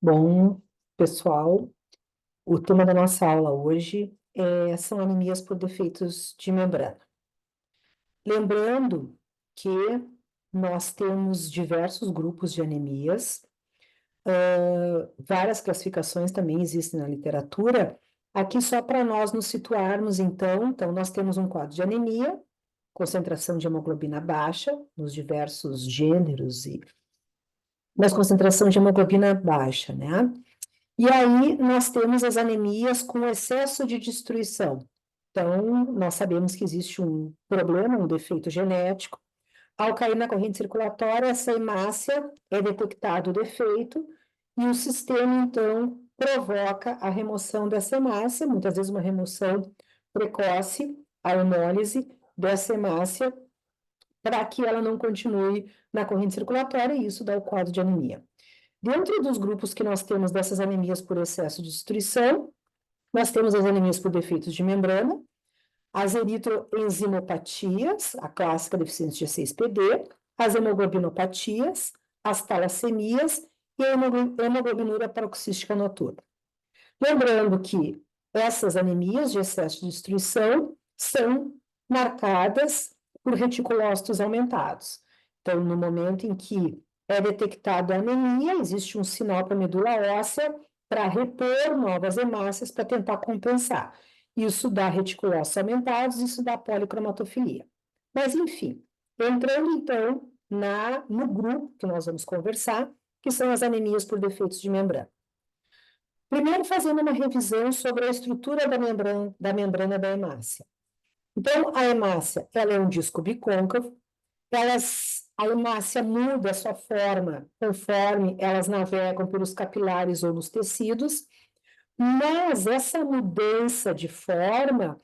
Bom, pessoal, o tema da nossa aula hoje são anemias por defeitos de membrana. Lembrando que nós temos diversos grupos de anemias, várias classificações também existem na literatura. Aqui só para nós nos situarmos, então nós temos um quadro de anemia, concentração de hemoglobina baixa, nos diversos gêneros mas concentração de hemoglobina baixa, né? E aí nós temos as anemias com excesso de destruição. Então, nós sabemos que existe um problema, um defeito genético. Ao cair na corrente circulatória, essa hemácia é detectado o defeito e o sistema, então, provoca a remoção dessa hemácia, muitas vezes uma remoção precoce, a hemólise dessa hemácia, para que ela não continue na corrente circulatória, e isso dá o quadro de anemia. Dentro dos grupos que nós temos dessas anemias por excesso de destruição, nós temos as anemias por defeitos de membrana, as eritroenzimopatias, a clássica deficiência de 6PD, as hemoglobinopatias, as talassemias e a hemoglobinúria paroxística noturna. Lembrando que essas anemias de excesso de destruição são marcadas por reticulócitos aumentados. Então, no momento em que é detectada a anemia, existe um sinal para a medula óssea para repor novas hemácias para tentar compensar. Isso dá reticulócitos aumentados, isso dá policromatofilia. Mas, enfim, entrando então no grupo que nós vamos conversar, que são as anemias por defeitos de membrana. Primeiro, fazendo uma revisão sobre a estrutura da membrana da hemácia. Então, a hemácia, ela é um disco bicôncavo, a hemácia muda a sua forma conforme elas navegam pelos capilares ou nos tecidos, mas nesta mudança de forma,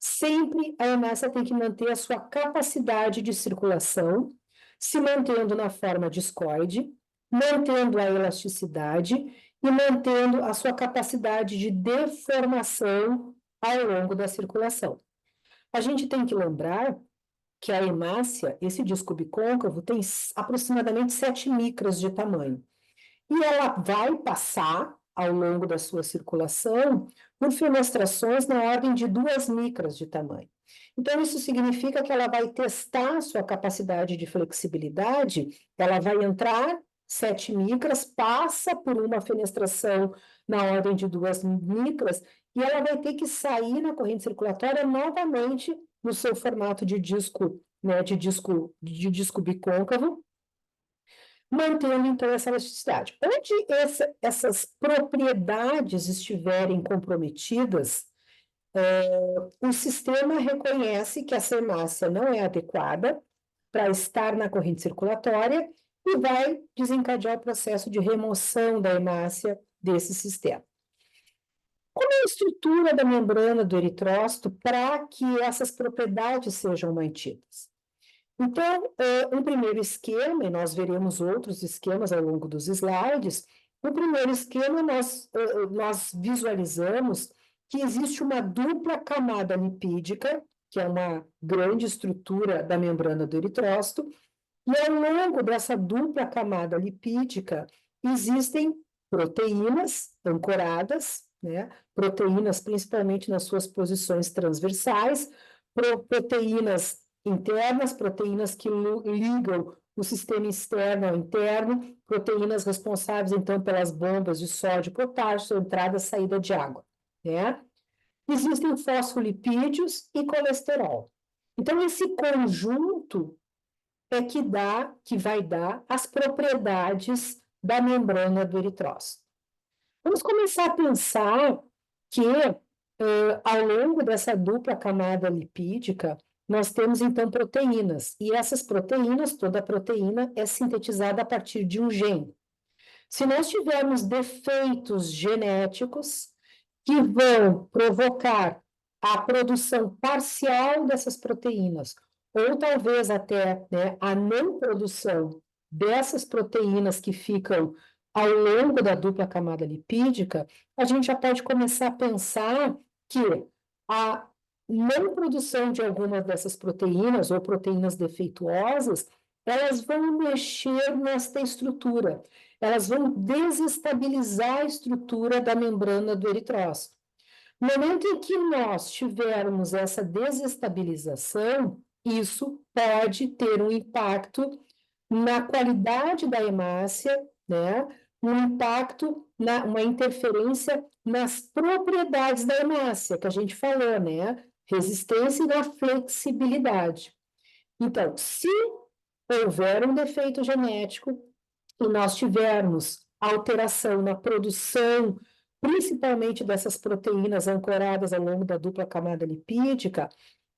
sempre a hemácia tem que manter a sua capacidade de circulação, se mantendo na forma discoide, mantendo a elasticidade e mantendo a sua capacidade de deformação ao longo da circulação. A gente tem que lembrar que a hemácia, esse disco bicôncavo, tem aproximadamente 7 micras de tamanho. E ela vai passar, ao longo da sua circulação, por fenestrações na ordem de 2 micras de tamanho. Então, isso significa que ela vai testar a sua capacidade de flexibilidade, ela vai entrar 7 micras, passa por uma fenestração na ordem de 2 micras, e ela vai ter que sair na corrente circulatória novamente no seu formato de disco, né, de disco bicôncavo, mantendo então essa elasticidade. Onde essas propriedades estiverem comprometidas, o sistema reconhece que essa hemácia não é adequada para estar na corrente circulatória e vai desencadear o processo de remoção da hemácia desse sistema. Como é a estrutura da membrana do eritrócito para que essas propriedades sejam mantidas? Então, um primeiro esquema, e nós veremos outros esquemas ao longo dos slides, no primeiro esquema nós visualizamos que existe uma dupla camada lipídica, que é uma grande estrutura da membrana do eritrócito, e ao longo dessa dupla camada lipídica existem proteínas ancoradas, né? Proteínas principalmente nas suas posições transversais, proteínas internas, proteínas que ligam o sistema externo ao interno, proteínas responsáveis, então, pelas bombas de sódio e potássio, entrada e saída de água, né? Existem fosfolipídios e colesterol. Então, esse conjunto é que vai dar as propriedades da membrana do eritrócito. Vamos começar a pensar que, ao longo dessa dupla camada lipídica, nós temos, então, proteínas, e essas proteínas, toda proteína é sintetizada a partir de um gene. Se nós tivermos defeitos genéticos que vão provocar a produção parcial dessas proteínas, ou talvez até, né, a não produção dessas proteínas que ficam ao longo da dupla camada lipídica, a gente já pode começar a pensar que a não produção de algumas dessas proteínas ou proteínas defeituosas, elas vão mexer nesta estrutura, elas vão desestabilizar a estrutura da membrana do eritrócito. No momento em que nós tivermos essa desestabilização, isso pode ter um impacto na qualidade da hemácia, né? Um impacto, uma interferência nas propriedades da hemácia, que a gente falou, né? Resistência e na flexibilidade. Então, se houver um defeito genético e nós tivermos alteração na produção, principalmente dessas proteínas ancoradas ao longo da dupla camada lipídica,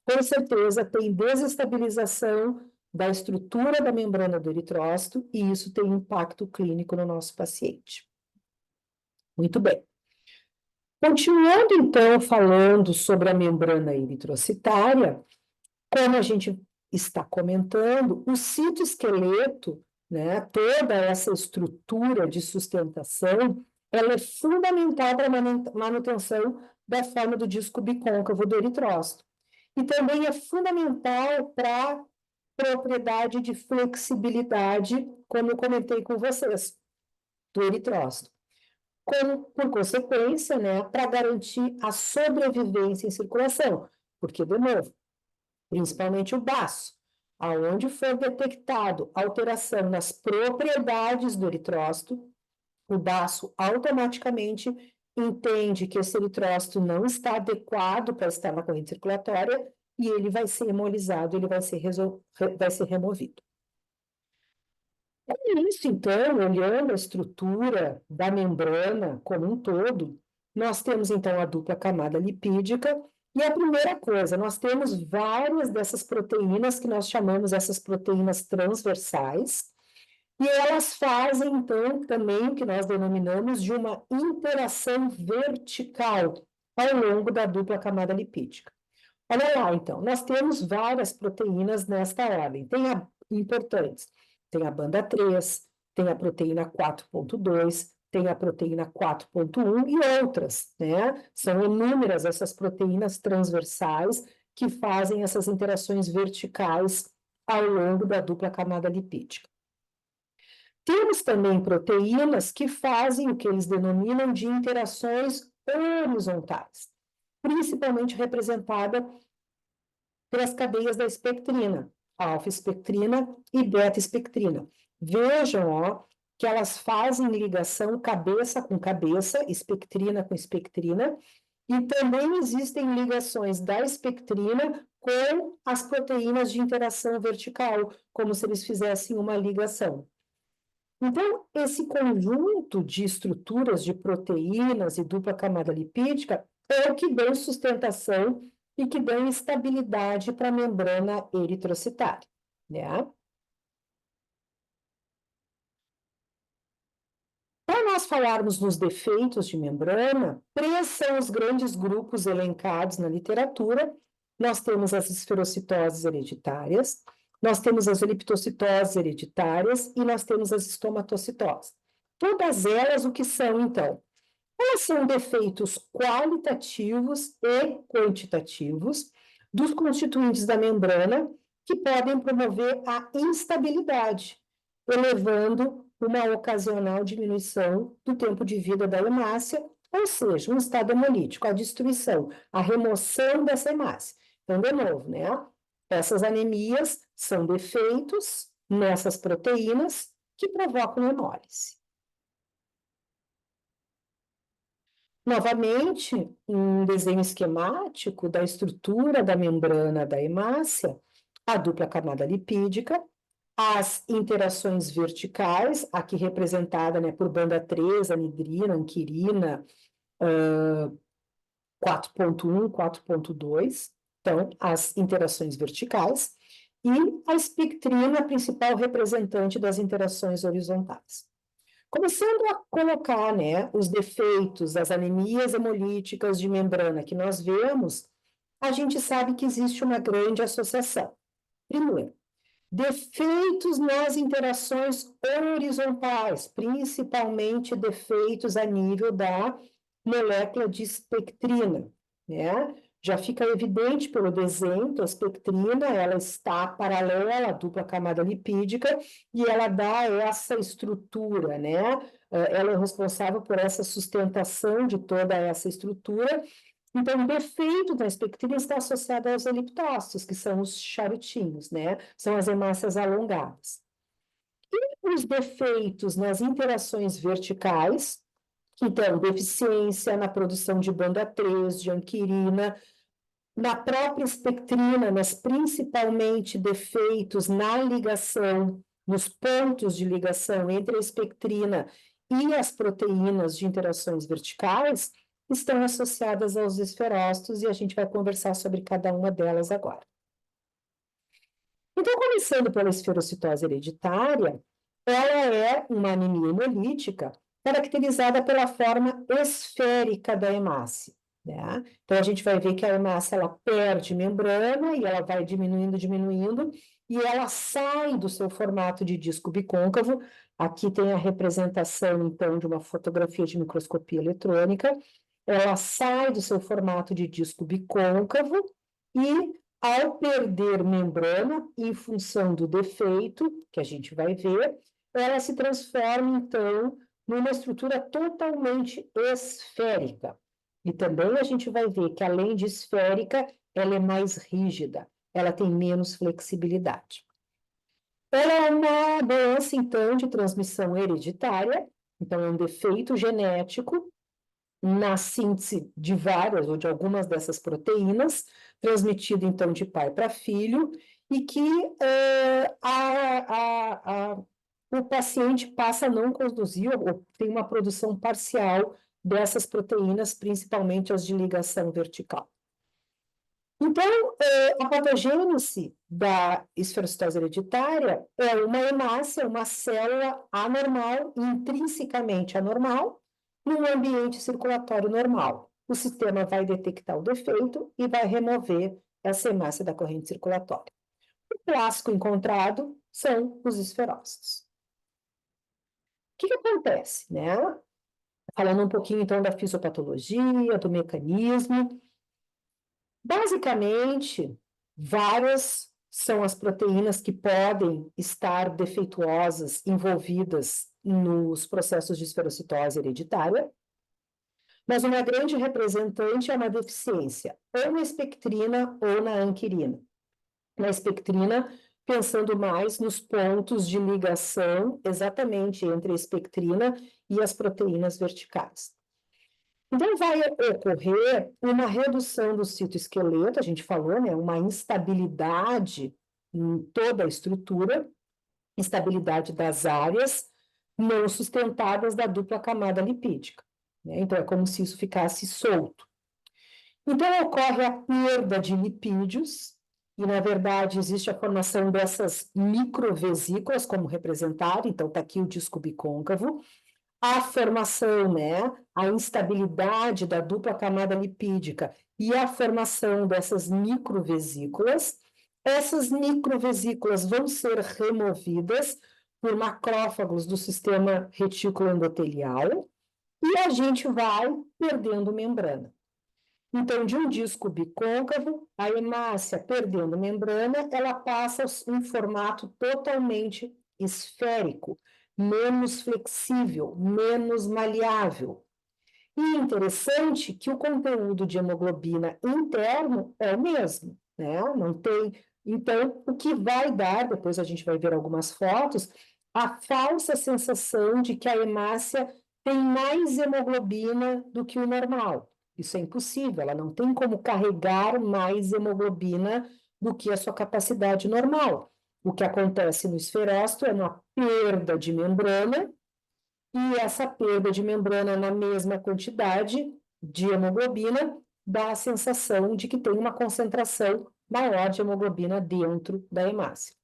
com certeza tem desestabilização da estrutura da membrana do eritrócito e isso tem impacto clínico no nosso paciente. Muito bem. Continuando, então, falando sobre a membrana eritrocitária, como a gente está comentando, o citoesqueleto, né, toda essa estrutura de sustentação, ela é fundamental para a manutenção da forma do disco bicôncavo do eritrócito. E também é fundamental para a propriedade de flexibilidade, como eu comentei com vocês, do eritrócito. Por consequência, né, para garantir a sobrevivência em circulação, porque, de novo, principalmente o baço, aonde for detectado alteração nas propriedades do eritrócito, o baço automaticamente entende que esse eritrócito não está adequado para estar na corrente circulatória e ele vai ser hemolizado, ele vai ser removido. Com isso, então, olhando a estrutura da membrana como um todo, nós temos, então, a dupla camada lipídica, e a primeira coisa, nós temos várias dessas proteínas que nós chamamos essas proteínas transversais, e elas fazem, então, também o que nós denominamos de uma interação vertical ao longo da dupla camada lipídica. Olha lá, então, nós temos várias proteínas nesta ordem, importantes. Tem a banda 3, tem a proteína 4.2, tem a proteína 4.1 e outras, né? São inúmeras essas proteínas transversais que fazem essas interações verticais ao longo da dupla camada lipídica. Temos também proteínas que fazem o que eles denominam de interações horizontais, principalmente representada pelas cadeias da espectrina, alfa-espectrina e beta-espectrina. Vejam, ó, que elas fazem ligação cabeça com cabeça, espectrina com espectrina, e também existem ligações da espectrina com as proteínas de interação vertical, como se eles fizessem uma ligação. Então, esse conjunto de estruturas de proteínas e dupla camada lipídica é o que dão sustentação e que dão estabilidade para a membrana eritrocitária, né? Para nós falarmos nos defeitos de membrana, 3 são os grandes grupos elencados na literatura. Nós temos as esferocitoses hereditárias, nós temos as leptocitoses hereditárias e nós temos as estomatocitoses. Todas elas, o que são, então? Elas são defeitos qualitativos e quantitativos dos constituintes da membrana que podem promover a instabilidade, elevando uma ocasional diminuição do tempo de vida da hemácia, ou seja, um estado hemolítico, a destruição, a remoção dessa hemácia. Então, de novo, né? Essas anemias são defeitos nessas proteínas que provocam hemólise. Novamente, um desenho esquemático da estrutura da membrana da hemácia, a dupla camada lipídica, as interações verticais, aqui representada, né, por banda 3, anidrina, anquirina, 4.1, 4.2, então, as interações verticais, e a espectrina, a principal representante das interações horizontais. Começando a colocar, né, os defeitos das anemias hemolíticas de membrana que nós vemos, a gente sabe que existe uma grande associação. Primeiro, defeitos nas interações horizontais, principalmente defeitos a nível da molécula de espectrina, né? Já fica evidente pelo desenho, então a espectrina, ela está paralela à dupla camada lipídica e ela dá essa estrutura, né? Ela é responsável por essa sustentação de toda essa estrutura. Então, o defeito da espectrina está associado aos eliptócitos, que são os charutinhos, né? São as hemácias alongadas. E os defeitos nas interações verticais, então, deficiência na produção de banda 3, de anquirina, na própria espectrina, mas principalmente defeitos na ligação, nos pontos de ligação entre a espectrina e as proteínas de interações verticais, estão associadas aos esferócitos e a gente vai conversar sobre cada uma delas agora. Então, começando pela esferocitose hereditária, ela é uma anemia hemolítica caracterizada pela forma esférica da hemácia, né? Então, a gente vai ver que a hemácia, ela perde membrana e ela vai diminuindo, diminuindo, e ela sai do seu formato de disco bicôncavo. Aqui tem a representação, então, de uma fotografia de microscopia eletrônica. Ela sai do seu formato de disco bicôncavo e, ao perder membrana, em função do defeito, que a gente vai ver, ela se transforma, então, numa estrutura totalmente esférica. E também a gente vai ver que, além de esférica, ela é mais rígida, ela tem menos flexibilidade. Ela é uma doença, então, de transmissão hereditária, então é um defeito genético na síntese de várias ou de algumas dessas proteínas, transmitido, então, de pai para filho, e que o paciente passa a não conduzir ou tem uma produção parcial dessas proteínas, principalmente as de ligação vertical. Então, a patogênese da esferocitose hereditária é uma hemácia, uma célula anormal, intrinsecamente anormal, num ambiente circulatório normal. O sistema vai detectar o defeito e vai remover essa hemácia da corrente circulatória. O clássico encontrado são os esferócitos. O que acontece, né? Falando um pouquinho, então, da fisiopatologia, do mecanismo. Basicamente, várias são as proteínas que podem estar defeituosas, envolvidas nos processos de esferocitose hereditária, mas uma grande representante é uma deficiência, ou na espectrina ou na anquirina. Na espectrina, pensando mais nos pontos de ligação exatamente entre a espectrina e as proteínas verticais. Então, vai ocorrer uma redução do citoesqueleto, a gente falou, né, uma instabilidade em toda a estrutura, instabilidade das áreas não sustentadas da dupla camada lipídica, né? Então, é como se isso ficasse solto. Então, ocorre a perda de lipídios, e, na verdade, existe a formação dessas microvesículas, como representado, então está aqui o disco bicôncavo, a formação, né, a instabilidade da dupla camada lipídica e a formação dessas microvesículas. Essas microvesículas vão ser removidas por macrófagos do sistema retículo endotelial e a gente vai perdendo membrana. Então, de um disco bicôncavo, a hemácia perdendo membrana, ela passa em formato totalmente esférico, menos flexível, menos maleável. E é interessante que o conteúdo de hemoglobina interno é o mesmo, né? Não tem. Então, o que vai dar, depois a gente vai ver algumas fotos, a falsa sensação de que a hemácia tem mais hemoglobina do que o normal. Isso é impossível, ela não tem como carregar mais hemoglobina do que a sua capacidade normal. O que acontece no esferócito é uma perda de membrana, e essa perda de membrana na mesma quantidade de hemoglobina dá a sensação de que tem uma concentração maior de hemoglobina dentro da hemácia.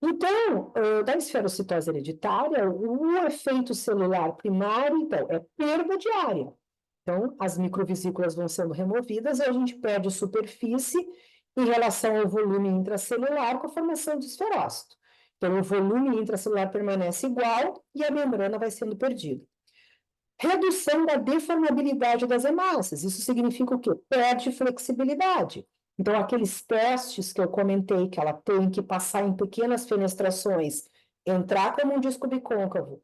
Então, da esferocitose hereditária, o efeito celular primário, então, é perda de área. Então, as microvesículas vão sendo removidas e a gente perde superfície em relação ao volume intracelular com a formação de esferócito. Então, o volume intracelular permanece igual e a membrana vai sendo perdida. Redução da deformabilidade das hemácias. Isso significa o quê? Perde flexibilidade. Então, aqueles testes que eu comentei, que ela tem que passar em pequenas fenestrações, entrar como um disco bicôncavo,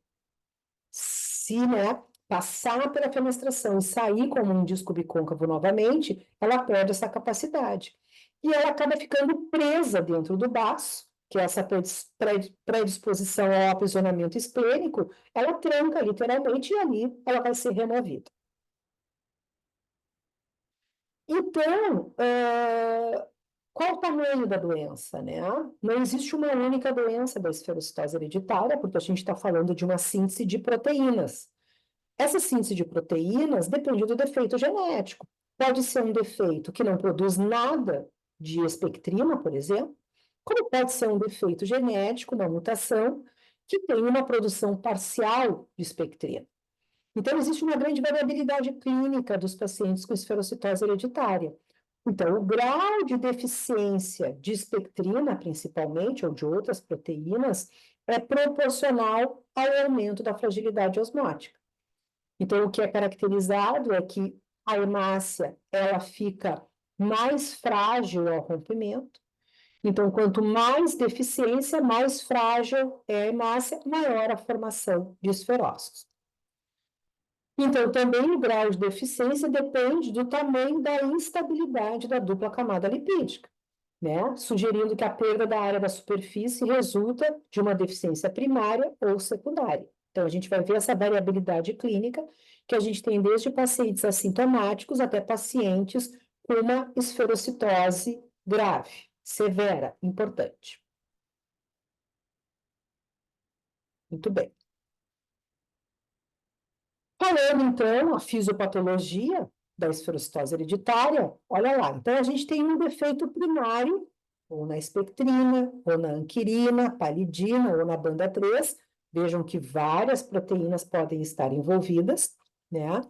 se, né, passar pela fenestração e sair como um disco bicôncavo novamente, ela perde essa capacidade. E ela acaba ficando presa dentro do baço, que é essa predisposição ao aprisionamento esplênico, ela tranca literalmente e ali ela vai ser removida. Então, qual o tamanho da doença, né? Não existe uma única doença da esferocitose hereditária, porque a gente está falando de uma síntese de proteínas. Essa síntese de proteínas depende do defeito genético. Pode ser um defeito que não produz nada de espectrina, por exemplo, como pode ser um defeito genético, uma mutação, que tem uma produção parcial de espectrina. Então, existe uma grande variabilidade clínica dos pacientes com esferocitose hereditária. Então, o grau de deficiência de espectrina, principalmente, ou de outras proteínas, é proporcional ao aumento da fragilidade osmótica. Então, o que é caracterizado é que a hemácia, ela fica mais frágil ao rompimento. Então, quanto mais deficiência, mais frágil é a hemácia, maior a formação de esferócitos. Então, também o grau de deficiência depende do tamanho da instabilidade da dupla camada lipídica, né? Sugerindo que a perda da área da superfície resulta de uma deficiência primária ou secundária. Então, a gente vai ver essa variabilidade clínica que a gente tem desde pacientes assintomáticos até pacientes com uma esferocitose grave, severa, importante. Muito bem. Falando, então, a fisiopatologia da esferocitose hereditária, olha lá. Então, a gente tem um defeito primário, ou na espectrina, ou na anquirina, palidina, ou na banda 3. Vejam que várias proteínas podem estar envolvidas, né?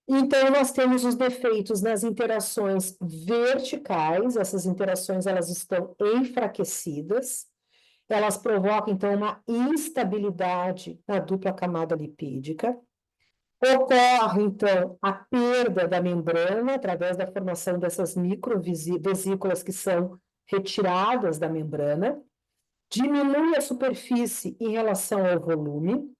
Então, nós temos os defeitos nas interações verticais, essas interações, elas estão enfraquecidas, elas provocam, então, uma instabilidade na dupla camada lipídica. Ocorre, então, a perda da membrana através da formação dessas microvesículas que são retiradas da membrana, diminui a superfície em relação ao volume,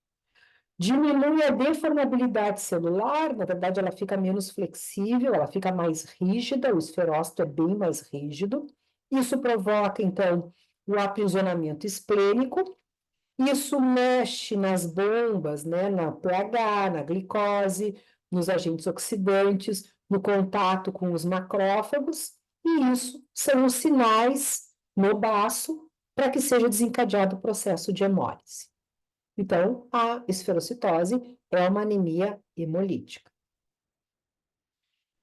diminui a deformabilidade celular, na verdade, ela fica menos flexível, ela fica mais rígida, o esferócito é bem mais rígido. Isso provoca, então, o aprisionamento esplênico. Isso mexe nas bombas, né, na pH, na glicose, nos agentes oxidantes, no contato com os macrófagos, e isso são os sinais no baço para que seja desencadeado o processo de hemólise. Então, a esferocitose é uma anemia hemolítica.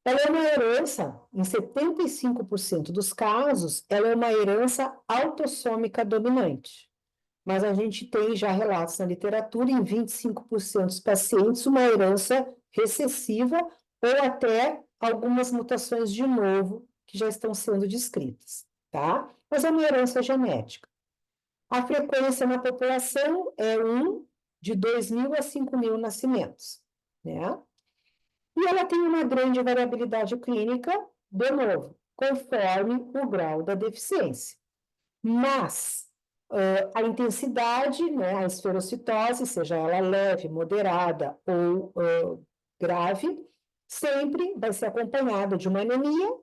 Ela é uma herança, em 75% dos casos, ela é uma herança autossômica dominante. Mas a gente tem já relatos na literatura, em 25% dos pacientes, uma herança recessiva ou até algumas mutações de novo que já estão sendo descritas, tá? Mas é uma herança genética. A frequência na população é 1 de 2.000 a 5.000 nascimentos, né? E ela tem uma grande variabilidade clínica, de novo, conforme o grau da deficiência. Mas a intensidade, né, a esferocitose, seja ela leve, moderada ou grave, sempre vai ser acompanhada de uma anemia,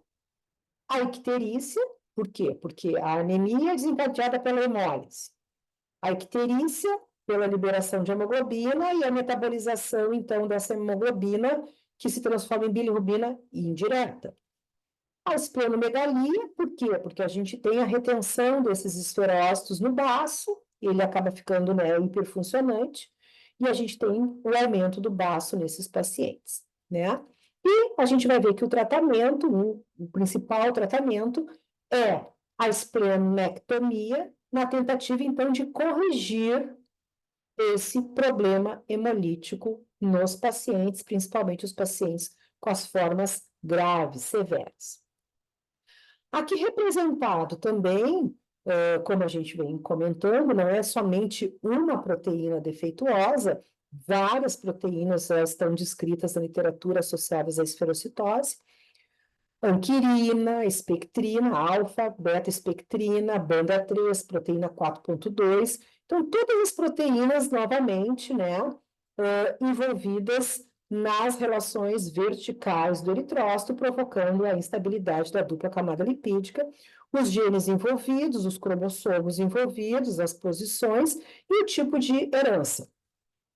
a icterícia, por quê? Porque a anemia é desencadeada pela hemólise, a icterícia pela liberação de hemoglobina e a metabolização, então, dessa hemoglobina que se transforma em bilirrubina indireta. A esplenomegalia, por quê? Porque a gente tem a retenção desses esferócitos no baço, ele acaba ficando, né, hiperfuncionante, e a gente tem o aumento do baço nesses pacientes, né? E a gente vai ver que o tratamento, o principal tratamento, é a esplenectomia, na tentativa, então, de corrigir esse problema hemolítico nos pacientes, principalmente os pacientes com as formas graves, severas. Aqui representado também, como a gente vem comentando, não é somente uma proteína defeituosa, várias proteínas já estão descritas na literatura associadas à esferocitose. Anquirina, espectrina, alfa, beta-espectrina, banda 3, proteína 4.2. Então, todas as proteínas, novamente, né, envolvidas nas relações verticais do eritrócito, provocando a instabilidade da dupla camada lipídica, os genes envolvidos, os cromossomos envolvidos, as posições e o tipo de herança,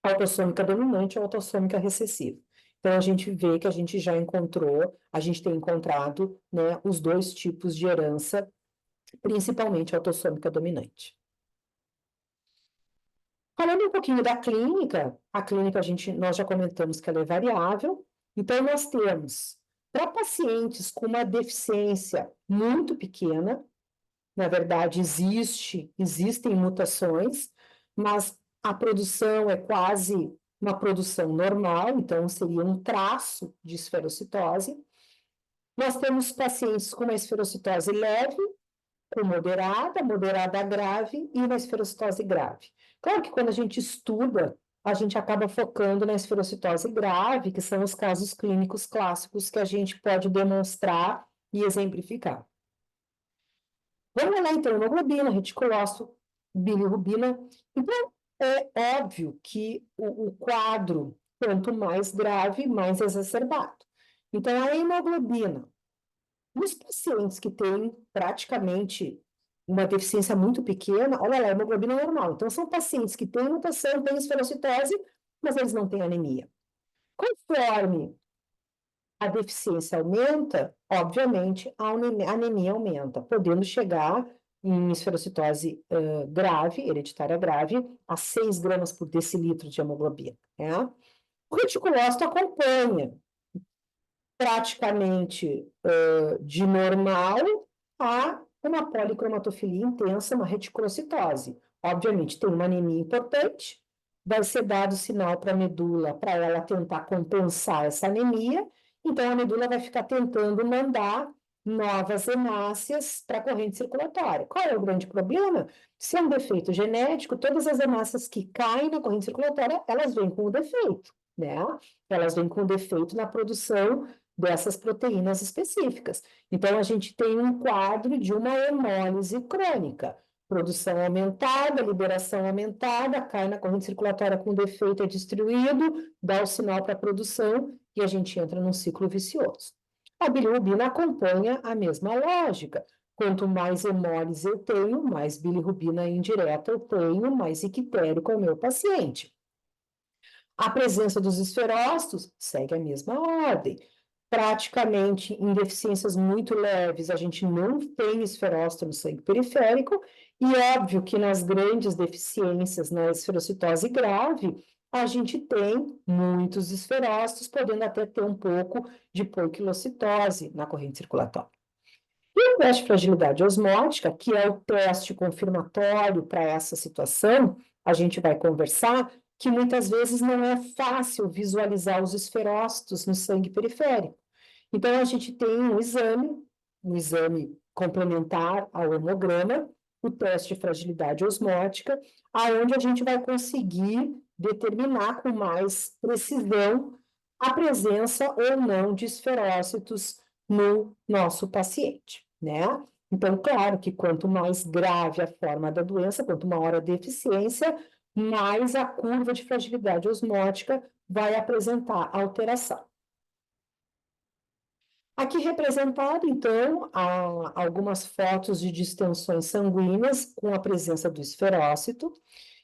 autossômica dominante ou autossômica recessiva. Então, a gente vê que a gente já encontrou, a gente tem encontrado, né, os dois tipos de herança, principalmente autossômica dominante. Falando um pouquinho da clínica, a clínica nós já comentamos que ela é variável, então nós temos, para pacientes com uma deficiência muito pequena, na verdade existem mutações, mas a produção é quase uma produção normal, então seria um traço de esferocitose. Nós temos pacientes com uma esferocitose leve, com moderada grave e uma esferocitose grave. Claro que quando a gente estuda, a gente acaba focando na esferocitose grave, que são os casos clínicos clássicos que a gente pode demonstrar e exemplificar. Vamos lá, então, hemoglobina, reticulócito, bilirrubina. Então, é óbvio que o quadro, quanto mais grave, mais exacerbado. Então, a hemoglobina, nos pacientes que têm praticamente uma deficiência muito pequena, olha lá, a hemoglobina normal. Então, são pacientes que têm mutação, têm esferocitose, mas eles não têm anemia. Conforme a deficiência aumenta, obviamente, a anemia aumenta, podendo chegar em esferocitose grave, hereditária grave, a 6 gramas por decilitro de hemoglobina. Né? O reticulócito acompanha praticamente de normal a uma policromatofilia intensa, uma reticulocitose. Obviamente, tem uma anemia importante, vai ser dado sinal para a medula para ela tentar compensar essa anemia, então a medula vai ficar tentando mandar novas hemácias para a corrente circulatória. Qual é o grande problema? Se é um defeito genético, todas as hemácias que caem na corrente circulatória, elas vêm com o defeito, né? Elas vêm com o defeito na produção dessas proteínas específicas. Então, a gente tem um quadro de uma hemólise crônica. Produção aumentada, liberação aumentada, cai na corrente circulatória com defeito, é destruído, dá o sinal para a produção e a gente entra num ciclo vicioso. A bilirrubina acompanha a mesma lógica. Quanto mais hemólise eu tenho, mais bilirrubina indireta eu tenho, mais ictérico é o meu paciente. A presença dos esferócitos segue a mesma ordem. Praticamente em deficiências muito leves, a gente não tem esferócito no sangue periférico, e óbvio que nas grandes deficiências, na esferocitose grave, a gente tem muitos esferócitos, podendo até ter um pouco de poiquilocitose na corrente circulatória. E o teste de fragilidade osmótica, que é o teste confirmatório para essa situação, a gente vai conversar, que muitas vezes não é fácil visualizar os esferócitos no sangue periférico. Então, a gente tem um exame complementar ao hemograma, o teste de fragilidade osmótica, aonde a gente vai conseguir determinar com mais precisão a presença ou não de esferócitos no nosso paciente, né? Então, claro que quanto mais grave a forma da doença, quanto maior a deficiência, mais a curva de fragilidade osmótica vai apresentar alteração. Aqui representado, então, algumas fotos de distensões sanguíneas com a presença do esferócito.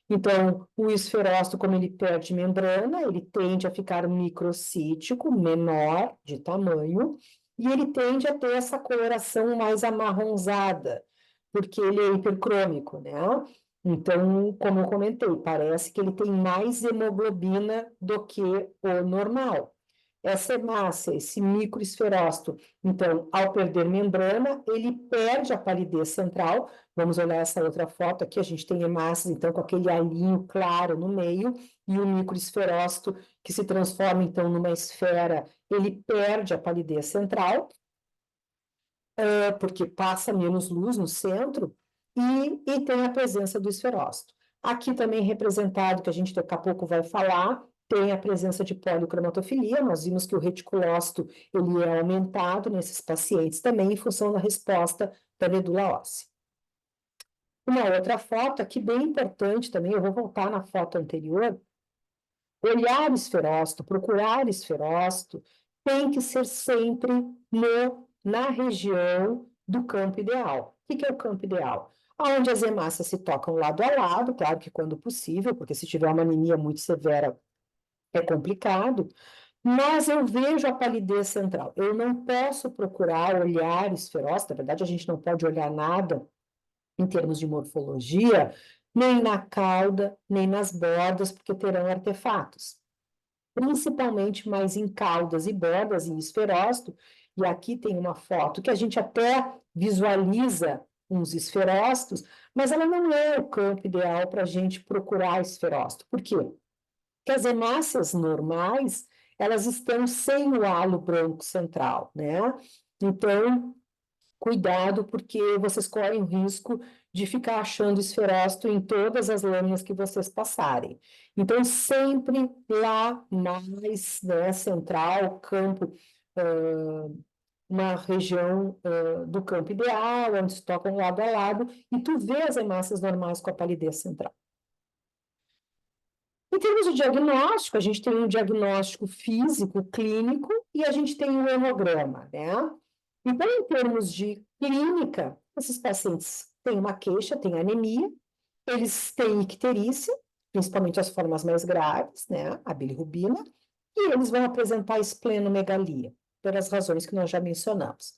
Então, o esferócito, como ele perde membrana, ele tende a ficar microcítico, menor de tamanho, e ele tende a ter essa coloração mais amarronzada, porque ele é hipercrômico, né? Então, como eu comentei, parece que ele tem mais hemoglobina do que o normal. Essa hemácia, esse microesferócito, então, ao perder membrana, ele perde a palidez central. Vamos olhar essa outra foto aqui, a gente tem hemácias, então, com aquele alinho claro no meio, e o microesferócito, que se transforma, então, numa esfera, ele perde a palidez central, porque passa menos luz no centro, e tem a presença do esferócito. Aqui também representado, que a gente daqui a pouco vai falar, tem a presença de policromatofilia. Nós vimos que o reticulócito ele é aumentado nesses pacientes também em função da resposta da medula óssea. Uma outra foto aqui bem importante também, eu vou voltar na foto anterior, olhar esferócito, procurar esferócito, tem que ser sempre na região do campo ideal. O que é o campo ideal? Onde as hemácias se tocam lado a lado, claro que quando possível, porque se tiver uma anemia muito severa é complicado, mas eu vejo a palidez central. Eu não posso procurar olhar esferócito, na verdade a gente não pode olhar nada em termos de morfologia, nem na cauda, nem nas bordas, porque terão artefatos. Principalmente mais em caudas e bordas, em esferócito, e aqui tem uma foto que a gente até visualiza uns esferócitos, mas ela não é o campo ideal para a gente procurar esferócito. Por quê? Porque as hemácias normais, elas estão sem o halo branco central, né? Então, cuidado, porque vocês correm o risco de ficar achando esferócito em todas as lâminas que vocês passarem. Então, sempre lá mais, né, central, campo, uma região do campo ideal, onde se tocam lado a lado, e tu vê as hemácias normais com a palidez central. Em termos de diagnóstico, a gente tem um diagnóstico físico, clínico, e a gente tem um hemograma, né? Então, em termos de clínica, esses pacientes têm uma queixa, têm anemia, eles têm icterícia, principalmente as formas mais graves, né? A bilirrubina, e eles vão apresentar esplenomegalia, pelas razões que nós já mencionamos.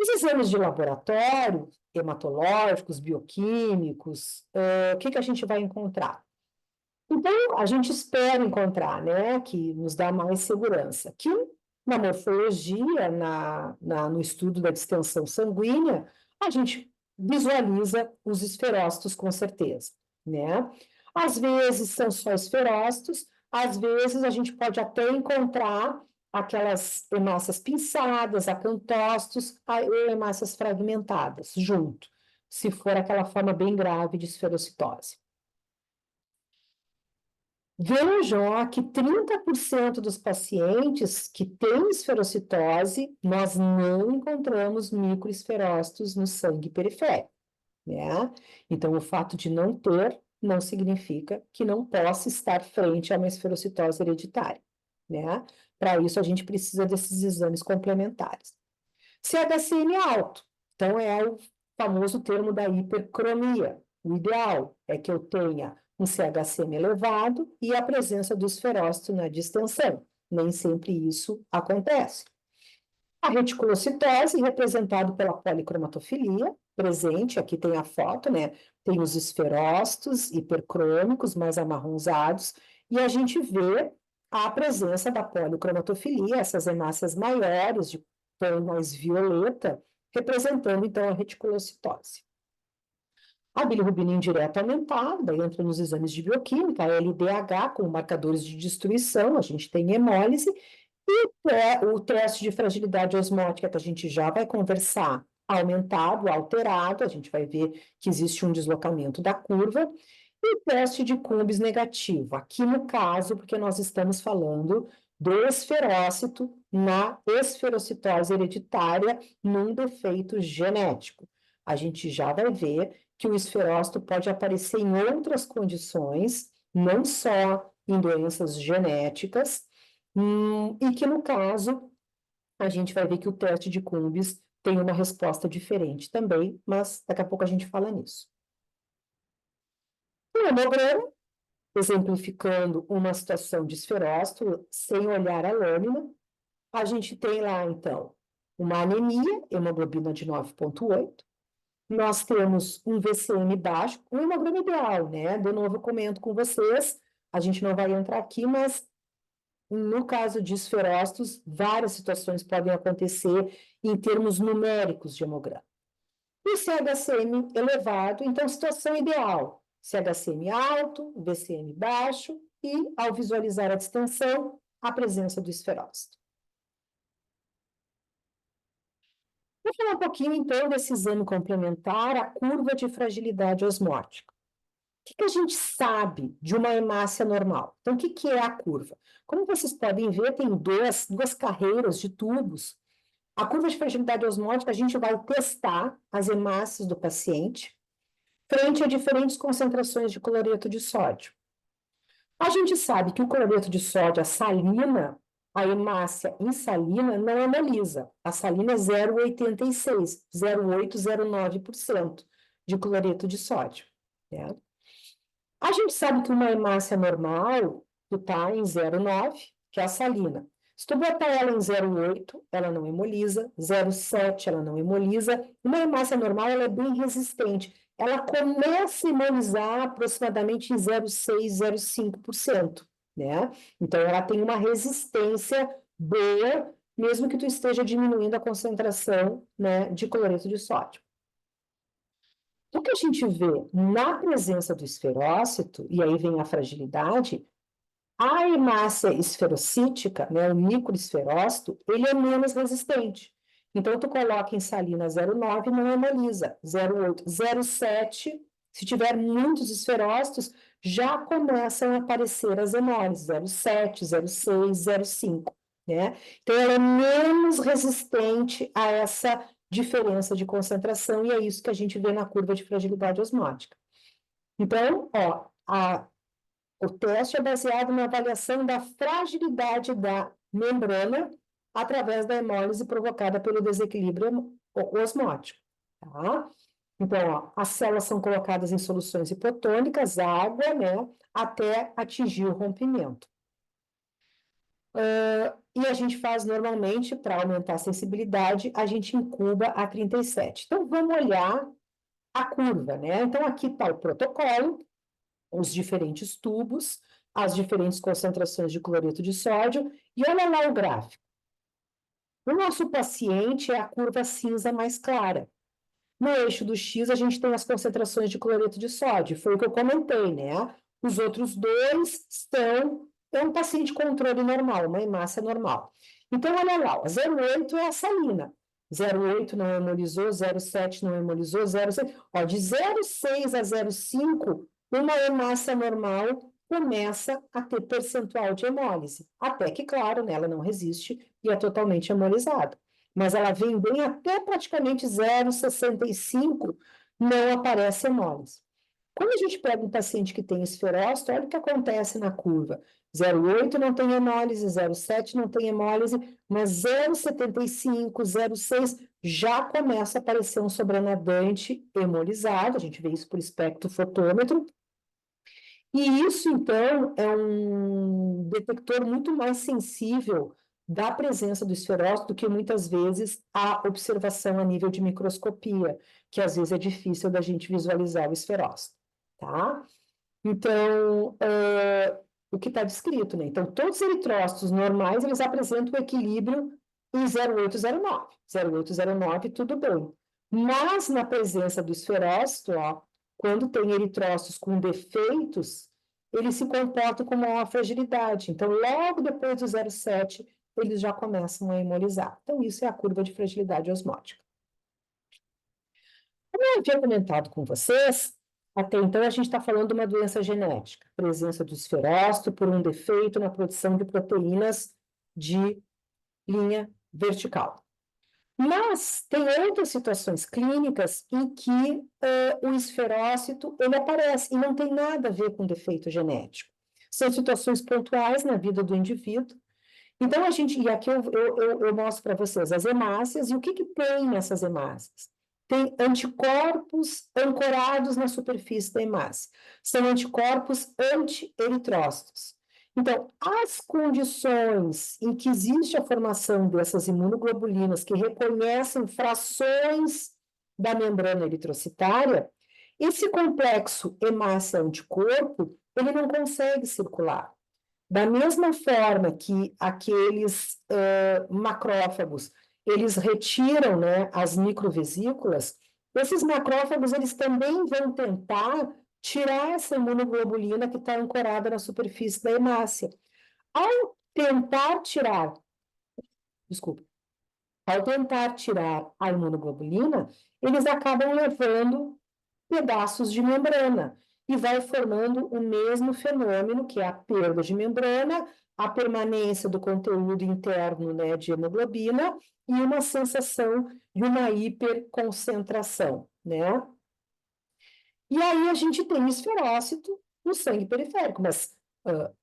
Os exames de laboratório, hematológicos, bioquímicos, o que a gente vai encontrar? Então, a gente espera encontrar, né, que nos dá mais segurança. Que na morfologia, no estudo da distensão sanguínea, a gente visualiza os esferócitos com certeza, né? Às vezes são só esferócitos, às vezes a gente pode até encontrar aquelas hemácias pinçadas, acantócitos, ou hemácias fragmentadas junto, se for aquela forma bem grave de esferocitose. Vejam ó, que 30% dos pacientes que têm esferocitose, nós não encontramos microesferócitos no sangue periférico, né? Então, o fato de não ter não significa que não possa estar frente a uma esferocitose hereditária, né? Para isso, a gente precisa desses exames complementares. CHCM alto, então é o famoso termo da hipercromia. O ideal é que eu tenha um CHCM elevado e a presença do esferócito na distensão. Nem sempre isso acontece. A reticulocitose, representado pela policromatofilia, presente, aqui tem a foto, né? Tem os esferócitos hipercrômicos, mais amarronzados, e a gente vê a presença da policromatofilia, essas hemácias maiores, de tom mais violeta, representando, então, a reticulocitose. A bilirrubina indireta aumentada, entra nos exames de bioquímica, a LDH, com marcadores de destruição, a gente tem hemólise, e o teste de fragilidade osmótica, que a gente já vai conversar, aumentado, alterado, a gente vai ver que existe um deslocamento da curva, e o teste de Cumbis negativo, aqui no caso, porque nós estamos falando do esferócito na esferocitose hereditária, num defeito genético. A gente já vai ver que o esferócito pode aparecer em outras condições, não só em doenças genéticas, e que, no caso, a gente vai ver que o teste de Cumbis tem uma resposta diferente também, mas daqui a pouco a gente fala nisso. O hemograma, exemplificando uma situação de esferócito, sem olhar a lâmina, a gente tem lá, então, uma anemia, hemoglobina de 9,8. Nós temos um VCM baixo, um hemograma ideal, né? De novo, eu comento com vocês, a gente não vai entrar aqui, mas no caso de esferócitos, várias situações podem acontecer em termos numéricos de hemograma. E CHCM elevado, então, situação ideal. CHCM alto, VCM baixo e, ao visualizar a distensão, a presença do esferócito. Vou falar um pouquinho, então, desse exame complementar, a curva de fragilidade osmótica. que a gente sabe de uma hemácia normal? Então, o que é a curva? Como vocês podem ver, tem duas carreiras de tubos. A curva de fragilidade osmótica, a gente vai testar as hemácias do paciente frente a diferentes concentrações de cloreto de sódio. A gente sabe que o cloreto de sódio, a salina, a hemácia em salina não hemolisa. A salina é 0,86, 0,809% de cloreto de sódio. Né? A gente sabe que uma hemácia normal, que está em 0,9, que é a salina. Se tu botar ela em 0,8, ela não hemolisa, 0,7 ela não hemoliza. Uma hemácia normal, ela é bem resistente. Ela começa a hemolizar aproximadamente em 0,6, 0,5%, né? Então, ela tem uma resistência boa, mesmo que tu esteja diminuindo a concentração, né, de cloreto de sódio. O que a gente vê na presença do esferócito, e aí vem a fragilidade, a hemácia esferocítica, né, o microesferócito, ele é menos resistente. Então, tu coloca em salina 0,9, não hemoliza. 0,8, 0,7, se tiver muitos esferócitos, já começam a aparecer as hemólises, 0,7, 0,6, 0,5, né? Então, ela é menos resistente a essa diferença de concentração, e é isso que a gente vê na curva de fragilidade osmótica. Então, ó, o teste é baseado na avaliação da fragilidade da membrana através da hemólise provocada pelo desequilíbrio osmótico, tá? Então, ó, as células são colocadas em soluções hipotônicas, água, né, até atingir o rompimento. E a gente faz normalmente, para aumentar a sensibilidade, a gente incuba a 37. Então, vamos olhar a curva, né? Então, aqui está o protocolo, os diferentes tubos, as diferentes concentrações de cloreto de sódio, e olha lá o gráfico. O nosso paciente é a curva cinza mais clara. No eixo do X, a gente tem as concentrações de cloreto de sódio, foi o que eu comentei, né? Os outros dois é um paciente controle normal, uma hemácia normal. Então, olha lá, 0,8 é a salina. 0,8 não hemolizou, 0,7 não hemolizou, 0,6. Ó, de 0,6 a 0,5, uma hemácia normal começa a ter percentual de hemólise. Até que, claro, né, ela não resiste e é totalmente hemolizada. Mas ela vem bem até praticamente 0,65, não aparece hemólise. Quando a gente pega um paciente que tem esferócito, olha o que acontece na curva. 0,8 não tem hemólise, 0,7 não tem hemólise, mas 0,75, 0,6 já começa a aparecer um sobrenadante hemolizado, a gente vê isso por espectrofotômetro, e isso, então, é um detector muito mais sensível da presença do esferócito do que muitas vezes a observação a nível de microscopia, que às vezes é difícil da gente visualizar o esferócito, tá? Então, o que está descrito, né? Então, todos os eritrócitos normais, eles apresentam o equilíbrio em 0,809. 0,809, tudo bem. Mas, na presença do esferócito, ó, quando tem eritrócitos com defeitos, eles se comportam com maior fragilidade. Então, logo depois do 0,7, eles já começam a hemolizar. Então, isso é a curva de fragilidade osmótica. Como eu havia comentado com vocês, até então a gente está falando de uma doença genética, presença do esferócito por um defeito na produção de proteínas de linha vertical. Mas tem outras situações clínicas em que o esferócito ele aparece e não tem nada a ver com defeito genético. São situações pontuais na vida do indivíduo. Então, e aqui eu mostro para vocês as hemácias e o que tem nessas hemácias. Tem anticorpos ancorados na superfície da hemácia. São anticorpos anti-eritrócitos. Então, as condições em que existe a formação dessas imunoglobulinas que reconhecem frações da membrana eritrocitária, esse complexo hemácia-anticorpo, ele não consegue circular. Da mesma forma que aqueles macrófagos, eles retiram, né, as microvesículas, esses macrófagos, eles também vão tentar tirar essa imunoglobulina que está ancorada na superfície da hemácia. Ao tentar tirar, desculpa, ao tentar tirar a imunoglobulina, eles acabam levando pedaços de membrana. e vai formando o mesmo fenômeno, que é a perda de membrana, a permanência do conteúdo interno, né, de hemoglobina e uma sensação de uma hiperconcentração, né? E aí a gente tem esferócito no sangue periférico, mas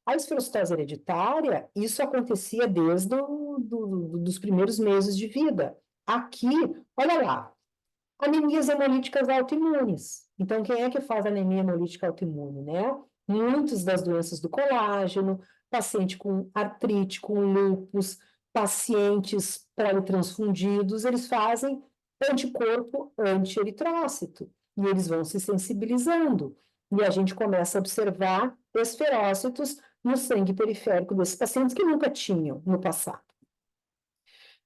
a esferocitose hereditária, isso acontecia desde dos primeiros meses de vida. Aqui, olha lá, anemias hemolíticas autoimunes. Então, quem é que faz anemia hemolítica autoimune, né? Muitas das doenças do colágeno, paciente com artrite, com lúpus, pacientes politransfundidos, eles fazem anticorpo anti-eritrócito, e eles vão se sensibilizando. E a gente começa a observar esferócitos no sangue periférico desses pacientes que nunca tinham no passado.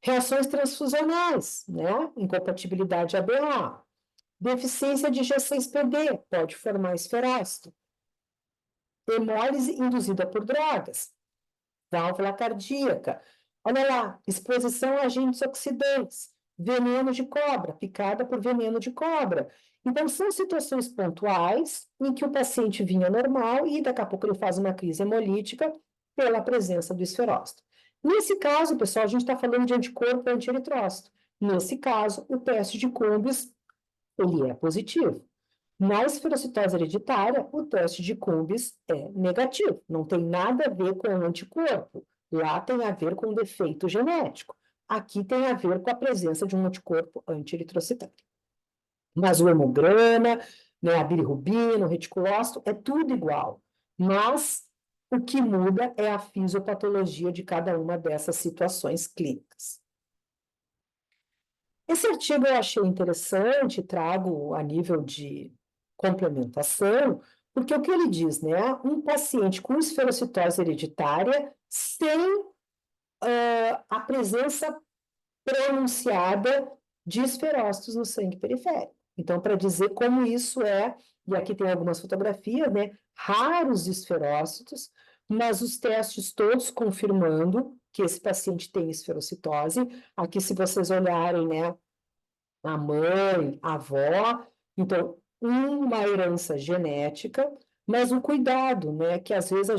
Reações transfusionais, né? Incompatibilidade ABA. Deficiência de G6PD pode formar esferócito. Hemólise induzida por drogas. Válvula cardíaca. Olha lá, exposição a agentes oxidantes. Veneno de cobra, picada por veneno de cobra. Então, são situações pontuais em que o paciente vinha normal e daqui a pouco ele faz uma crise hemolítica pela presença do esferócito. Nesse caso, pessoal, a gente está falando de anticorpo anti-eritrócito. Nesse caso, o teste de Cumbis, ele é positivo. Na esferocitose hereditária, o teste de Cumbis é negativo, não tem nada a ver com o anticorpo. Lá tem a ver com o defeito genético. Aqui tem a ver com a presença de um anticorpo anti-eritrocitário. Mas o hemograma, né, a bilirrubina, o reticulócito, é tudo igual. Mas o que muda é a fisiopatologia de cada uma dessas situações clínicas. Esse artigo eu achei interessante, trago a nível de complementação, porque o que ele diz, né? Um paciente com esferocitose hereditária sem a presença pronunciada de esferócitos no sangue periférico. Então, para dizer como isso é, e aqui tem algumas fotografias, né? Raros esferócitos, mas os testes todos confirmando que esse paciente tem esferocitose. Aqui, se vocês olharem, né? A mãe, a avó, então, uma herança genética, mas o cuidado, né, que às vezes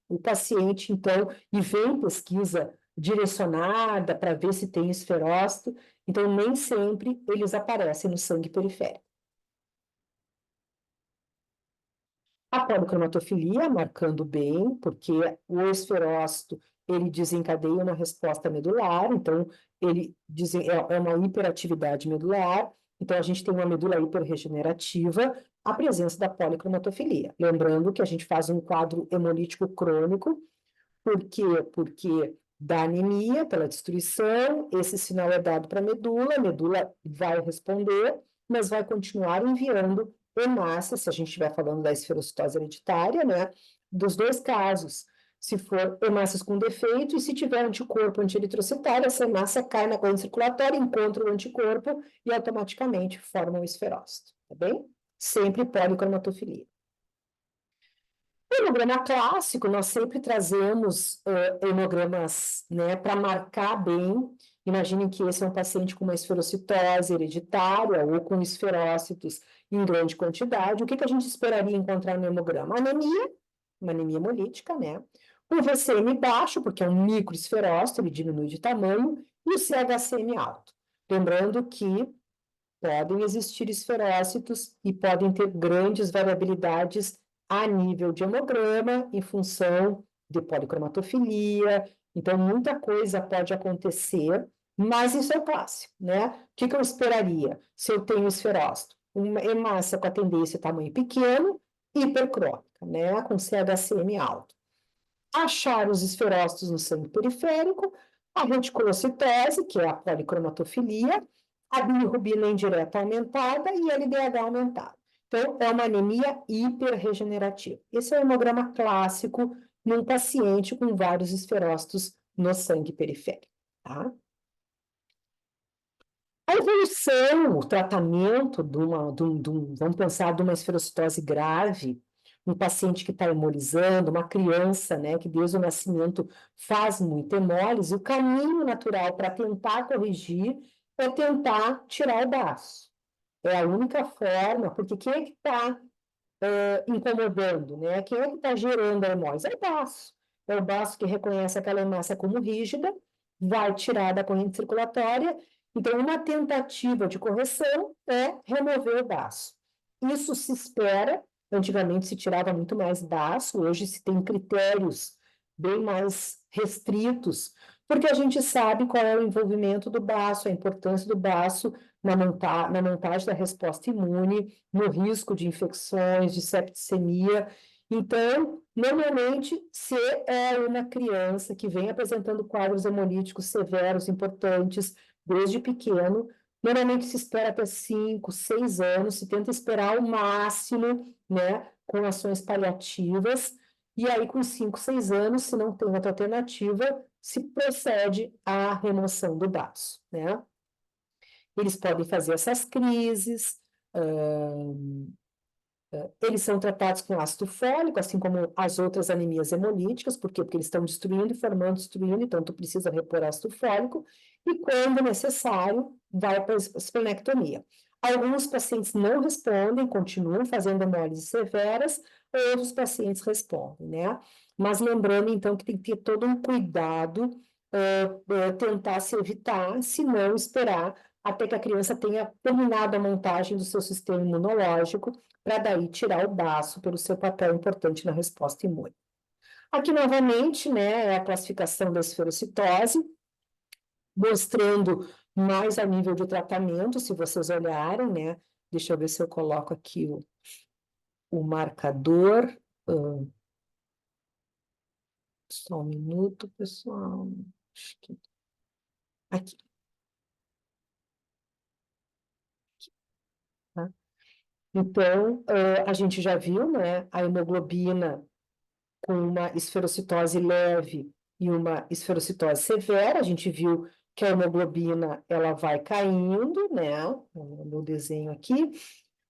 o paciente, então, e vem pesquisa direcionada para ver se tem esferócito, então nem sempre eles aparecem no sangue periférico. A policromatofilia, marcando bem, porque o esferócito, ele desencadeia uma resposta medular, então é uma hiperatividade medular, então a gente tem uma medula hiperregenerativa, a presença da policromatofilia. Lembrando que a gente faz um quadro hemolítico crônico, por quê? Porque da anemia, pela destruição, esse sinal é dado para a medula vai responder, mas vai continuar enviando hemácia, se a gente estiver falando da esferocitose hereditária, né? Dos dois casos, se for hemácias com defeito, e se tiver anticorpo anti-eritrocitário, essa hemácia cai na corrente circulatória, encontra o anticorpo e automaticamente forma um esferócito, tá bem? Sempre policromatofilia. Hemograma clássico, nós sempre trazemos hemogramas, né, para marcar bem. Imaginem que esse é um paciente com uma esferocitose hereditária ou com esferócitos em grande quantidade. O que a gente esperaria encontrar no hemograma? Anemia, uma anemia hemolítica, né? O VCM baixo, porque é um microesferócito, ele diminui de tamanho, e o CHCM alto. Lembrando que podem existir esferócitos e podem ter grandes variabilidades a nível de hemograma, em função de policromatofilia. Então, muita coisa pode acontecer, mas isso é o clássico, né? O que eu esperaria se eu tenho esferócito? Uma hemácia com a tendência a tamanho pequeno, hipercrônica, né? Com CHCM alto. Achar os esferócitos no sangue periférico, a reticulocitose, que é a policromatofilia, a bilirrubina indireta aumentada e a LDH aumentada. Então, é uma anemia hiperregenerativa. Esse é o hemograma clássico num paciente com vários esferócitos no sangue periférico, tá? A evolução, o tratamento vamos pensar, de uma esferocitose grave, um paciente que está hemolizando, uma criança, né, que desde o nascimento faz muita hemólise, o caminho natural para tentar corrigir é tentar tirar o baço. É a única forma, porque quem é que está incomodando, né? Quem é que está gerando a hemólise? É o baço. É o baço que reconhece aquela hemácia como rígida, vai tirar da corrente circulatória. Então, uma tentativa de correção é remover o baço. Isso se espera, antigamente se tirava muito mais baço, hoje se tem critérios bem mais restritos, porque a gente sabe qual é o envolvimento do baço, a importância do baço na montagem da resposta imune, no risco de infecções, de septicemia. Então, normalmente, se é uma criança que vem apresentando quadros hemolíticos severos, importantes, desde pequeno, normalmente se espera até 5, 6 anos, se tenta esperar o máximo, né, com ações paliativas, e aí com 5, 6 anos, se não tem outra alternativa, se procede à remoção do baço, né? Eles podem fazer essas crises, eles são tratados com ácido fólico, assim como as outras anemias hemolíticas, por quê? Porque eles estão destruindo, formando, destruindo, então tu precisa repor ácido fólico, e quando necessário, vai para a esplenectomia. Alguns pacientes não respondem, continuam fazendo hemólises severas, outros pacientes respondem, né? Mas lembrando, então, que tem que ter todo um cuidado, tentar se evitar, se não esperar até que a criança tenha terminado a montagem do seu sistema imunológico, para daí tirar o baço pelo seu papel importante na resposta imune. Aqui, novamente, né, é a classificação da esferocitose, mostrando mais a nível de tratamento, se vocês olharem, né, deixa eu ver se eu coloco aqui o marcador, só um minuto, pessoal, acho que aqui, tá? Então, a gente já viu, né, a hemoglobina com uma esferocitose leve e uma esferocitose severa. A gente viu que a hemoglobina ela vai caindo, né? No desenho aqui.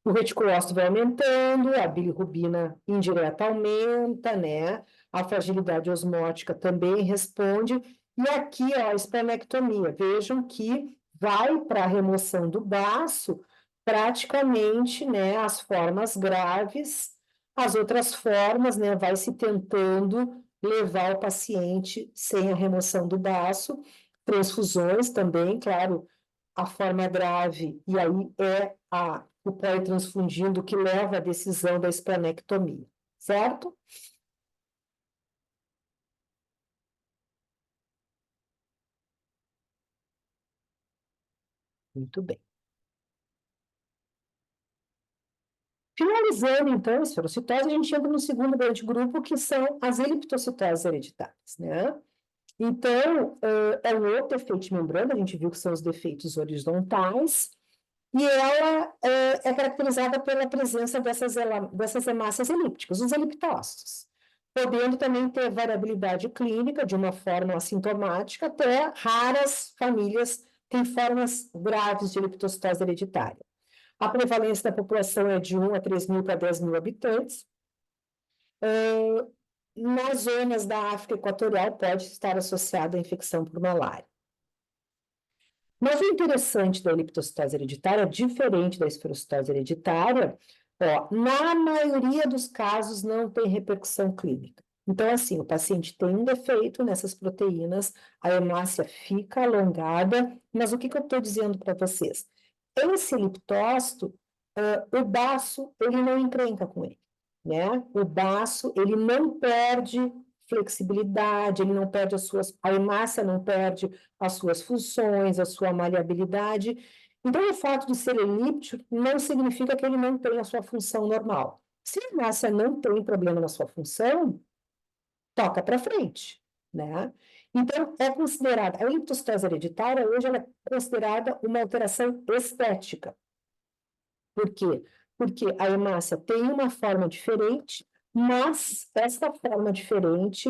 O reticulócito vai aumentando, a bilirrubina indireta aumenta, né? A fragilidade osmótica também responde. E aqui, ó, a esplenectomia. Vejam que vai para a remoção do baço praticamente, né, as formas graves, as outras formas, né, vai se tentando levar o paciente sem a remoção do baço, transfusões também, claro, a forma grave, e aí é o politransfundindo que leva à decisão da esplenectomia, certo? Muito bem. Finalizando, então, a esferocitose, a gente entra no segundo grande grupo, que são as eliptocitoses hereditárias, né? Então, é um outro defeito de membrana, a gente viu que são os defeitos horizontais, e ela é caracterizada pela presença dessas hemácias elípticas, os eliptócitos, podendo também ter variabilidade clínica de uma forma assintomática, até raras famílias têm formas graves de eliptocitose hereditária. A prevalência da população é de 1 a 3 mil para 10 mil habitantes. Nas zonas da África Equatorial pode estar associada à infecção por malária. Mas o interessante da eliptocitose hereditária, diferente da esferocitose hereditária, na maioria dos casos não tem repercussão clínica. Então, assim, o paciente tem um defeito nessas proteínas, a hemácia fica alongada, mas o que eu estou dizendo para vocês? Esse eliptócito, o baço, ele não encrenca com ele, né? O baço, ele não perde flexibilidade, ele não perde a hemácia não perde as suas funções, a sua maleabilidade. Então, o fato de ser elíptico não significa que ele não tem a sua função normal. Se a hemácia não tem problema na sua função, toca para frente, né? Então, é considerada, a eliptocitose hereditária, hoje, ela é considerada uma alteração estética. Por quê? Porque a hemácia tem uma forma diferente, mas essa forma diferente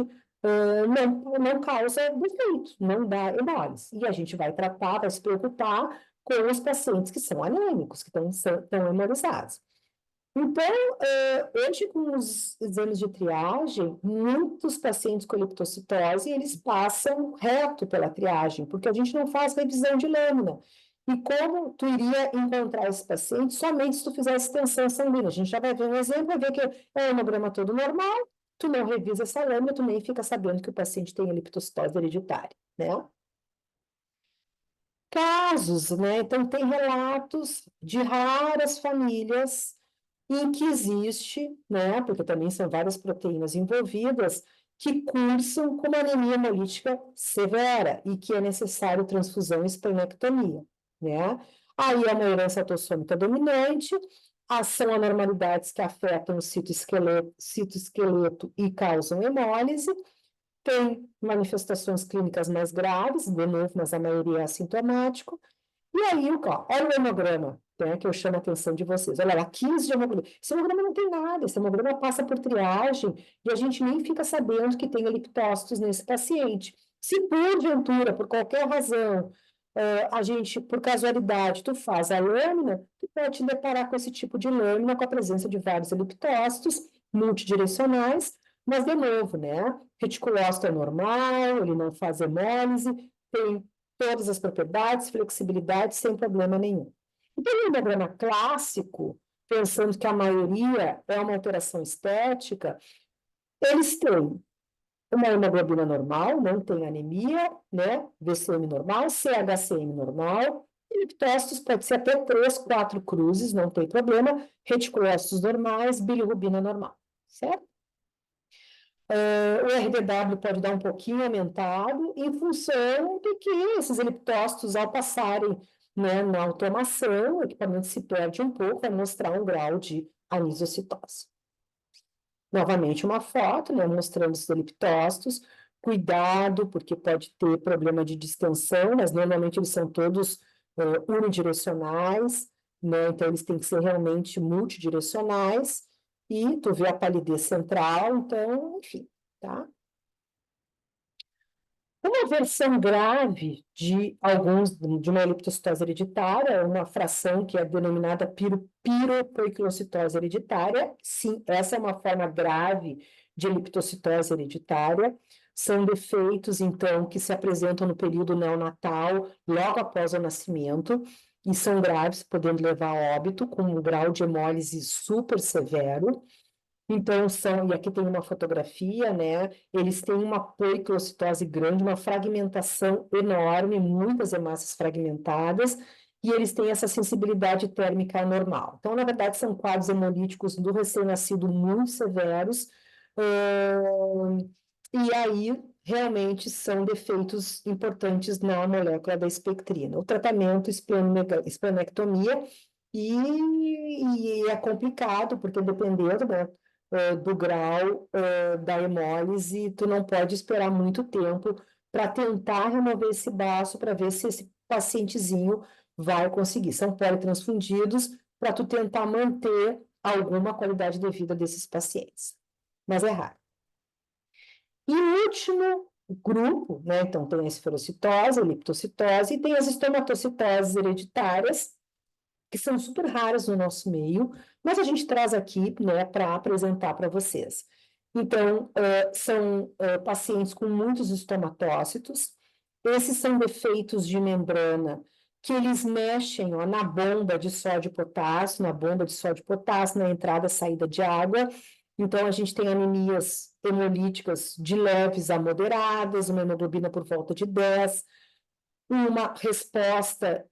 não causa defeito, não dá hemólise. E a gente vai tratar, vai se preocupar com os pacientes que são anêmicos, que estão hemolizados. Então, hoje, com os exames de triagem, muitos pacientes com eliptocitose, eles passam reto pela triagem, porque a gente não faz revisão de lâmina. E como tu iria encontrar esse paciente somente se tu fizesse tensão sanguínea. A gente já vai ver um exemplo, vai ver que é um hemograma todo normal, tu não revisa essa lâmina, tu nem fica sabendo que o paciente tem leptocitose hereditária, né? Casos, né? Então, tem relatos de raras famílias em que existe, né? Porque também são várias proteínas envolvidas, que cursam com uma anemia hemolítica severa e que é necessário transfusão e esplenectomia, né? Aí é uma herança autossômica dominante, são anormalidades que afetam o citoesqueleto e causam hemólise, tem manifestações clínicas mais graves, de novo, mas a maioria é assintomático. E aí, olha o hemograma, né, que eu chamo a atenção de vocês. Olha lá, 15 de hemoglobina. Esse hemograma não tem nada, esse hemograma passa por triagem e a gente nem fica sabendo que tem liptócitos nesse paciente. Se porventura, por qualquer razão, a gente, por casualidade, tu faz a lâmina, tu pode te deparar com esse tipo de lâmina, com a presença de vários liptócitos multidirecionais, mas, de novo, né? Reticulócito é normal, ele não faz hemólise, tem todas as propriedades, flexibilidade, sem problema nenhum. Então, o hemograma clássico, pensando que a maioria é uma alteração estética, eles têm uma hemoglobina normal, não tem anemia, né? VCM normal, CHCM normal, e liptócitos pode ser até 3, 4 cruzes, não tem problema, reticulócitos normais, bilirrubina normal, certo? O RDW pode dar um pouquinho aumentado em função de que esses eliptócitos, ao passarem, né, na automação, o equipamento se perde um pouco, vai mostrar um grau de anisocitose. Novamente uma foto, né, mostrando os eliptócitos, cuidado, porque pode ter problema de distensão, mas normalmente eles são todos unidirecionais, né, então eles têm que ser realmente multidirecionais, e tu vê a palidez central, então, enfim, tá? Uma versão grave de uma leptocitose hereditária, uma fração que é denominada piropoiquilocitose hereditária, sim, essa é uma forma grave de leptocitose hereditária, são defeitos, então, que se apresentam no período neonatal, logo após o nascimento, e são graves, podendo levar a óbito, com um grau de hemólise super severo. Então, e aqui tem uma fotografia, né? Eles têm uma poiquilocitose grande, uma fragmentação enorme, muitas hemácias fragmentadas, e eles têm essa sensibilidade térmica anormal. Então, na verdade, são quadros hemolíticos do recém-nascido muito severos, e aí realmente são defeitos importantes na molécula da espectrina. O tratamento, esplenectomia, e é complicado, porque dependendo, né, do grau da hemólise, tu não pode esperar muito tempo para tentar remover esse baço, para ver se esse pacientezinho vai conseguir. São politransfundidos para tu tentar manter alguma qualidade de vida desses pacientes. Mas é raro. E o último grupo, né? Então, tem a esferocitose, a leptocitose, e tem as estomatocitoses hereditárias, que são super raras no nosso meio, mas a gente traz aqui, né, para apresentar para vocês. Então, são pacientes com muitos estomatócitos, esses são defeitos de membrana que eles mexem, ó, na bomba de sódio e potássio, na entrada e saída de água. Então, a gente tem anemias hemolíticas de leves a moderadas, uma hemoglobina por volta de 10, uma resposta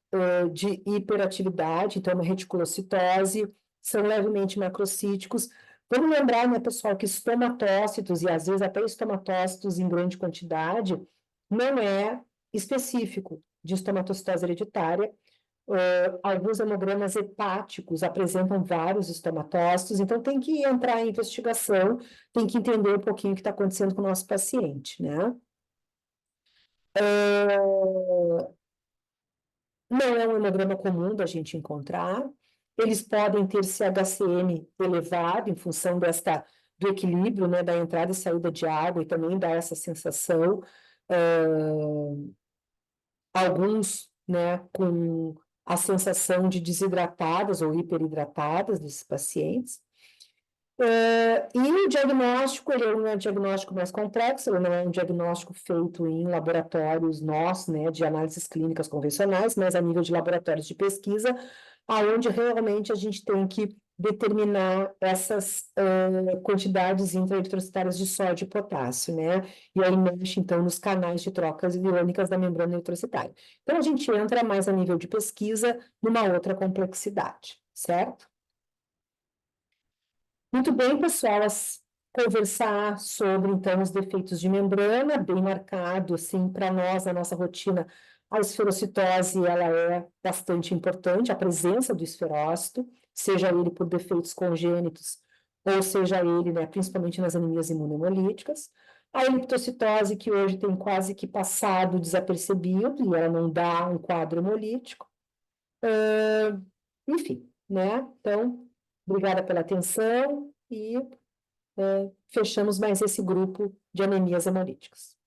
de hiperatividade, então uma reticulocitose, são levemente macrocíticos. Vamos lembrar, né, pessoal, que estomatócitos, e às vezes até estomatócitos em grande quantidade, não é específico de estomatocitose hereditária. Alguns hemogramas hepáticos apresentam vários estomatócitos, então tem que entrar em investigação, tem que entender um pouquinho o que está acontecendo com o nosso paciente, né? Não é um hemograma comum da gente encontrar. Eles podem ter CHCM elevado em função do equilíbrio, né, da entrada e saída de água, e também dá essa sensação. Alguns, né, com a sensação de desidratadas ou hiperidratadas desses pacientes. E o diagnóstico, ele é um diagnóstico mais complexo, ele não é um diagnóstico feito em laboratórios nossos, né, de análises clínicas convencionais, mas a nível de laboratórios de pesquisa, aonde realmente a gente tem que determinar essas quantidades intraeritrocitárias de sódio e potássio, né? E aí mexe, então, nos canais de trocas iônicas da membrana eritrocitária. Então, a gente entra mais a nível de pesquisa, numa outra complexidade, certo? Muito bem, pessoal, conversar sobre, então, os defeitos de membrana, bem marcado, assim, para nós, a nossa rotina, a esferocitose, ela é bastante importante, a presença do esferócito, seja ele por defeitos congênitos, ou seja ele, né, principalmente nas anemias imunohemolíticas. A eliptocitose, que hoje tem quase que passado desapercebido, e ela não dá um quadro hemolítico. Enfim, né? Então, obrigada pela atenção e fechamos mais esse grupo de anemias hemolíticas.